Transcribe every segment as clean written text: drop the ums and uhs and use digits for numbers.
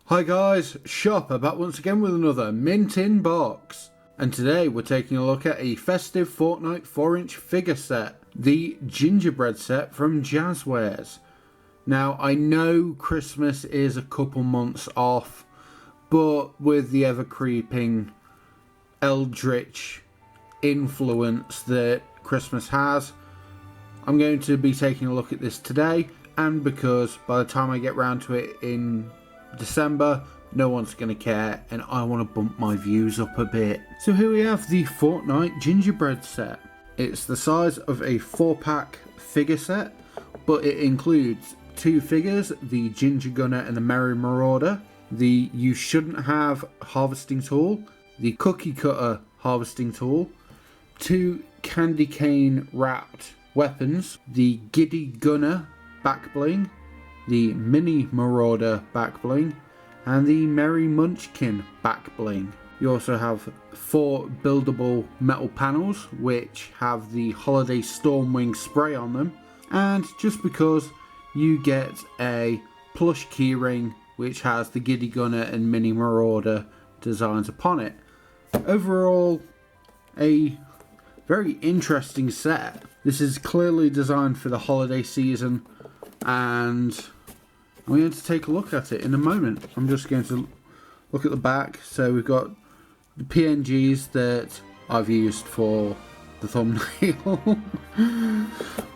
Hi guys, Shopper back once again with another mint in box. And today we're taking a look at a festive Fortnite 4-inch figure set, the Gingerbread Set from Jazwares. Now I know Christmas is a couple months off, but with the ever creeping eldritch influence that Christmas has, I'm going to be taking a look at this today, and because by the time I get round to it in December, no one's going to care and I want to bump my views up a bit. So here we have the Fortnite Gingerbread Set. It's the size of a 4-pack figure set, but it includes 2 figures, the Ginger Gunner and the Merry Marauder, the You Shouldn't Have harvesting tool, the Cookie Cutter harvesting tool, 2 candy cane wrapped weapons, the Giddy Gunner back bling, the Mini Marauder back bling, and the Merry Munchkin back bling. You also have 4 buildable metal panels which have the Holiday Stormwing spray on them, and just because, you get a plush keyring which has the Giddy Gunner and Mini Marauder designs upon it. Overall, a very interesting set. This is clearly designed for the holiday season, and I'm going to take a look at it in a moment. I'm just going to look at the back. So we've got the PNGs that I've used for the thumbnail.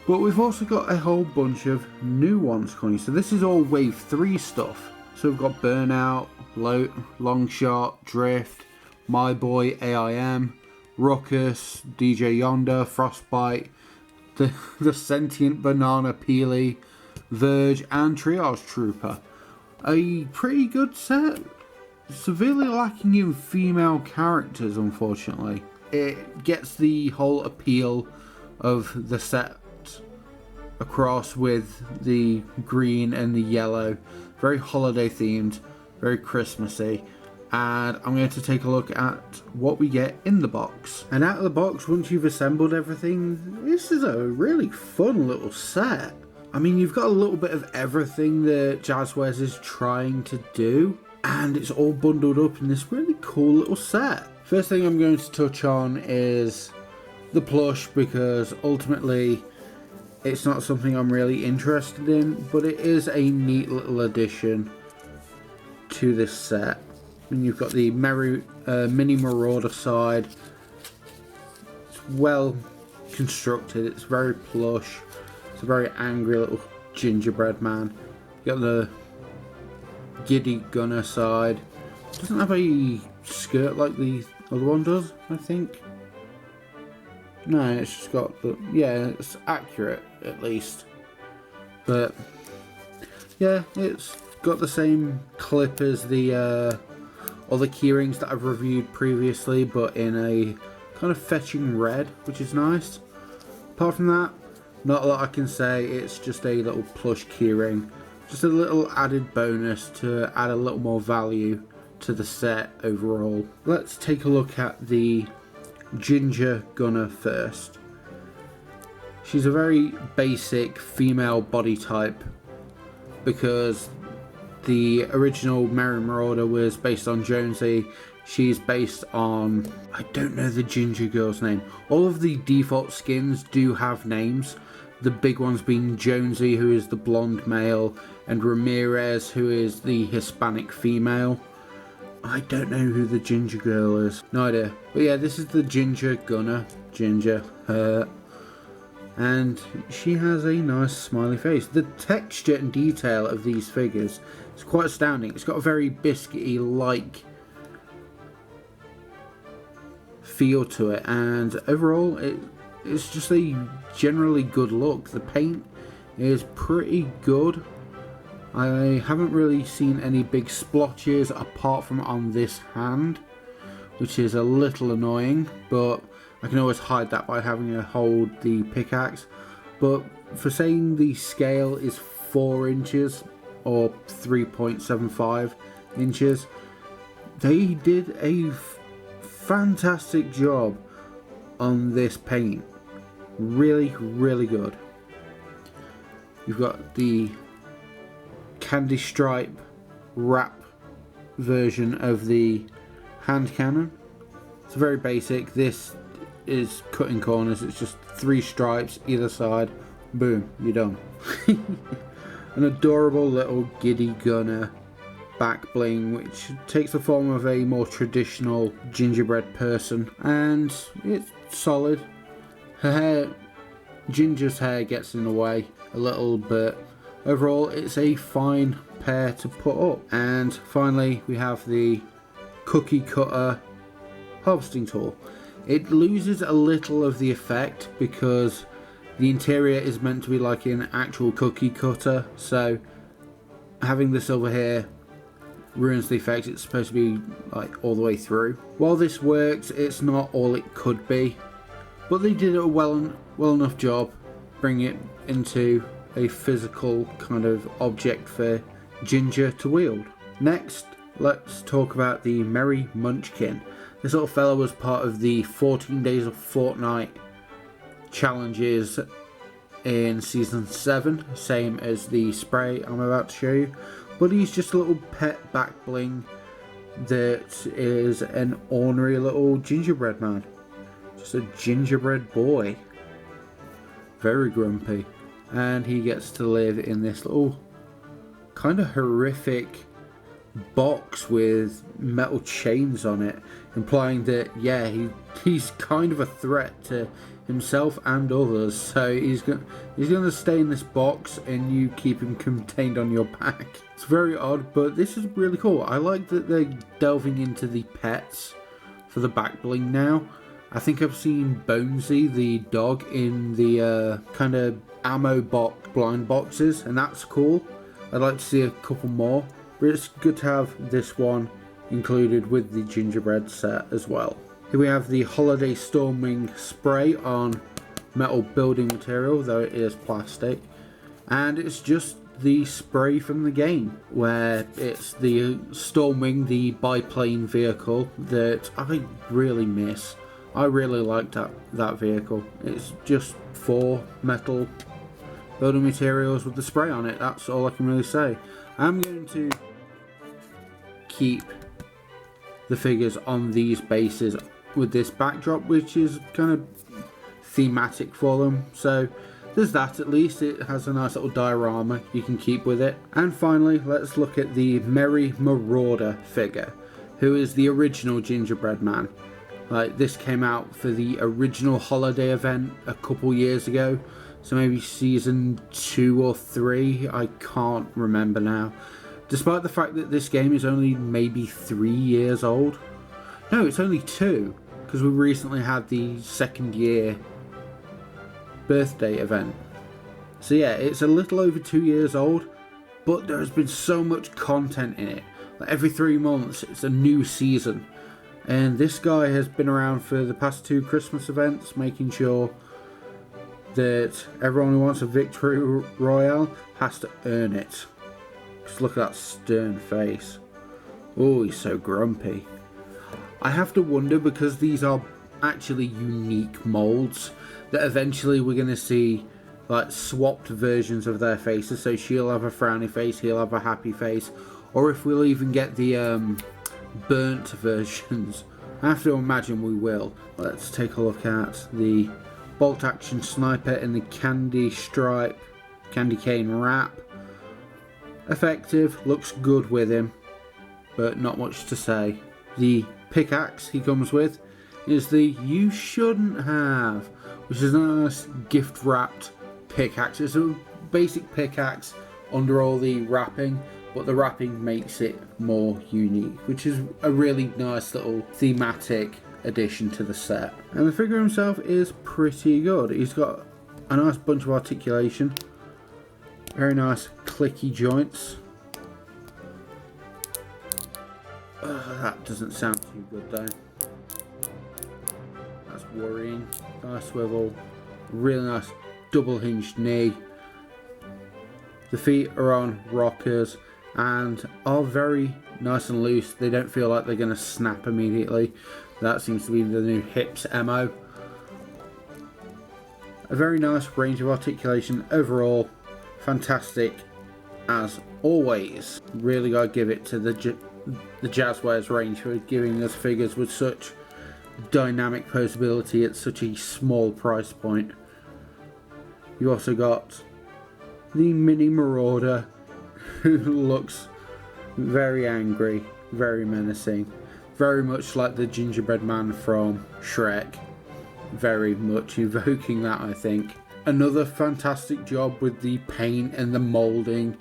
But we've also got a whole bunch of new ones coming. So this is all Wave 3 stuff. So we've got Burnout, Longshot, Drift, My Boy, AIM, Ruckus, DJ Yonder, Frostbite, the Sentient Banana Peely, Verge and Triage Trooper. A pretty good set. Severely lacking in female characters, unfortunately. It gets the whole appeal of the set across with the green and the yellow. Very holiday themed, very Christmassy. And I'm going to take a look at what we get in the box. And out of the box, once you've assembled everything, this is a really fun little set. I mean, you've got a little bit of everything that Jazwares is trying to do, and it's all bundled up in this really cool little set. First thing I'm going to touch on is the plush, because ultimately it's not something I'm really interested in, but it is a neat little addition to this set. And you've got the Mini Marauder side. It's well constructed, it's very plush. It's a very angry little gingerbread man. You got the Giddy Gunner side. Doesn't have a skirt like the other one does, I think. No, it's just got the, yeah, it's accurate at least. But yeah, it's got the same clip as the other keyrings that I've reviewed previously, but in a kind of fetching red, which is nice. Apart from that, not a lot I can say. It's just a little plush keyring, just a little added bonus to add a little more value to the set overall. Let's take a look at the Ginger Gunner first. She's a very basic female body type, because the original Merry Marauder was based on Jonesy. She's based on, I don't know the ginger girl's name. All of the default skins do have names. The big ones being Jonesy, who is the blonde male, and Ramirez, who is the Hispanic female. I don't know who the ginger girl is. No idea. But yeah, this is the Ginger Gunner. Ginger. And she has a nice smiley face. The texture and detail of these figures is quite astounding. It's got a very biscuity-like feel to it, and overall it's just a generally good look. The paint is pretty good. I haven't really seen any big splotches apart from on this hand, which is a little annoying, but I can always hide that by having to hold the pickaxe. But for saying the scale is 4 inches or 3.75 inches, they did a fantastic job on this paint. Really, really good. You've got the candy stripe wrap version of the hand cannon. It's very basic. This is cutting corners. It's just 3 stripes either side. Boom, you're done. An adorable little giddy gunner back bling, which takes the form of a more traditional gingerbread person, and it's solid. Her hair, Ginger's hair, gets in the way a little bit. Overall, it's a fine pair to put up. And finally, we have the cookie cutter harvesting tool. It loses a little of the effect because the interior is meant to be like an actual cookie cutter, so having this over here ruins the effect. It's supposed to be like all the way through. While this works, it's not all it could be, but they did a well enough job bringing it into a physical kind of object for Ginger to wield. Next, let's talk about the Merry Munchkin. This little fella was part of the 14 Days of Fortnite challenges in Season 7, same as the spray I'm about to show you, but he's just a little pet back bling that is an ornery little gingerbread man. Just a gingerbread boy. Very grumpy. And he gets to live in this little kind of horrific box with metal chains on it, implying that, yeah, he's kind of a threat to himself and others. So he's going to stay in this box and you keep him contained on your back. It's very odd, but this is really cool. I like that they're delving into the pets for the back bling now. I think I've seen Bonesy the dog in the kind of ammo box blind boxes, and that's cool. I'd like to see a couple more, but it's good to have this one included with the gingerbread set as well. Here we have the holiday storming spray on metal building material, though it is plastic, and it's just the spray from the game, where it's the storming the biplane vehicle that I really miss. I really liked that vehicle. It's just 4 metal building materials with the spray on it. That's all I can really say. I'm going to keep the figures on these bases with this backdrop, which is kind of thematic for them. So there's that. At least it has a nice little diorama you can keep with it. And finally, let's look at the Merry Marauder figure, who is the original gingerbread man. Like, this came out for the original holiday event a couple years ago, so maybe season 2 or 3, I can't remember now. Despite the fact that this game is only maybe 3 years old. No, it's only 2, because we recently had the 2nd year birthday event. So yeah, it's a little over 2 years old, but there has been so much content in it. Like, every 3 months, it's a new season. And this guy has been around for the past 2 Christmas events, making sure that everyone who wants a victory royale has to earn it. Just look at that stern face. Oh, he's so grumpy. I have to wonder, because these are actually unique molds, that eventually we're going to see like swapped versions of their faces. So she'll have a frowny face, he'll have a happy face, or if we'll even get the burnt versions. I have to imagine we will. Let's take a look at the bolt action sniper in the candy stripe candy cane wrap. Effective, looks good with him, but not much to say. The pickaxe he comes with is the You Shouldn't Have, which is a nice gift wrapped pickaxe. It's a basic pickaxe under all the wrapping, but the wrapping makes it more unique, which is a really nice little thematic addition to the set. And the figure himself is pretty good. He's got a nice bunch of articulation, very nice clicky joints. That doesn't sound too good though. That's worrying. Nice swivel, really nice double hinged knee. The feet are on rockers and are very nice and loose. They don't feel like they're going to snap immediately. That seems to be the new hips MO. A very nice range of articulation overall. Fantastic as always. Really got to give it to the the Jazwares range for giving us figures with such dynamic posability at such a small price point. You also got the mini marauder, who looks very angry, very menacing, very much like the gingerbread man from Shrek, very much evoking that, I think. Another fantastic job with the paint and the moulding.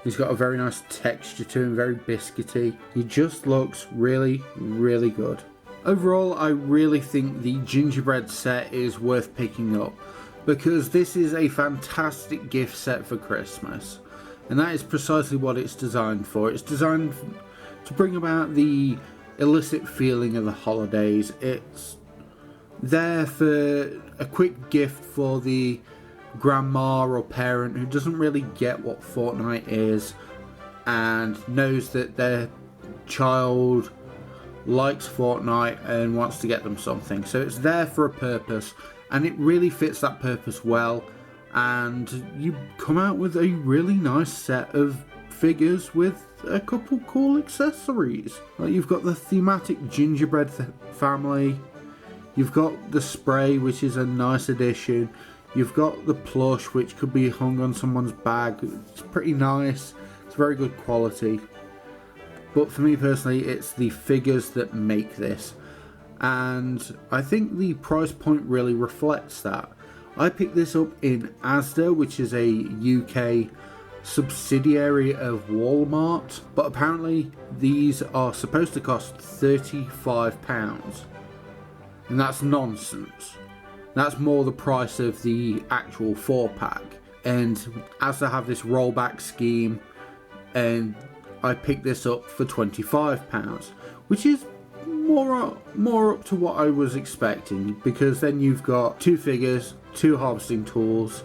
He's got a very nice texture to him, very biscuity. He just looks really, really good. Overall, I really think the gingerbread set is worth picking up, because this is a fantastic gift set for Christmas, and that is precisely what it's designed for. It's designed to bring about the illicit feeling of the holidays. It's there for a quick gift for the grandma or parent who doesn't really get what Fortnite is and knows that their child likes Fortnite and wants to get them something. So it's there for a purpose, and it really fits that purpose well, and you come out with a really nice set of figures with a couple cool accessories. Like, you've got the thematic gingerbread family, you've got the spray, which is a nice addition, you've got the plush, which could be hung on someone's bag. It's pretty nice, it's very good quality. But for me personally, it's the figures that make this, and I think the price point really reflects that. I picked this up in Asda, which is a UK subsidiary of Walmart, but apparently these are supposed to cost £35, and that's nonsense. That's more the price of the actual 4-pack, and Asda have this rollback scheme, and I picked this up for £25, which is more up to what I was expecting, because then you've got 2 figures, 2 harvesting tools,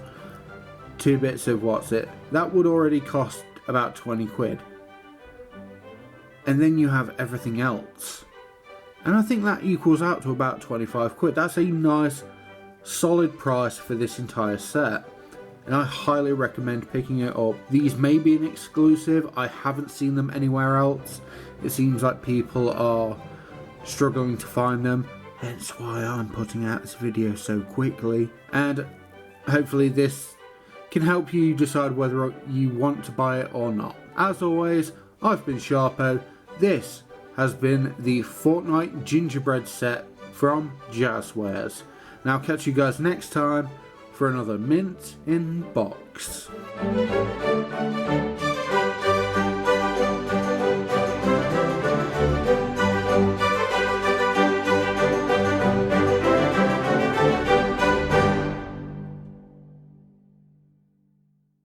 2 bits of that would already cost about 20 quid. And then you have everything else. And I think that equals out to about 25 quid. That's a nice, solid price for this entire set. And I highly recommend picking it up. These may be an exclusive. I haven't seen them anywhere else. It seems like people are struggling to find them, hence why I'm putting out this video so quickly. And hopefully this can help you decide whether you want to buy it or not. As always, I've been Sharpo. This has been the Fortnite Gingerbread Set from Jazwares. And I'll catch you guys next time for another mint in box.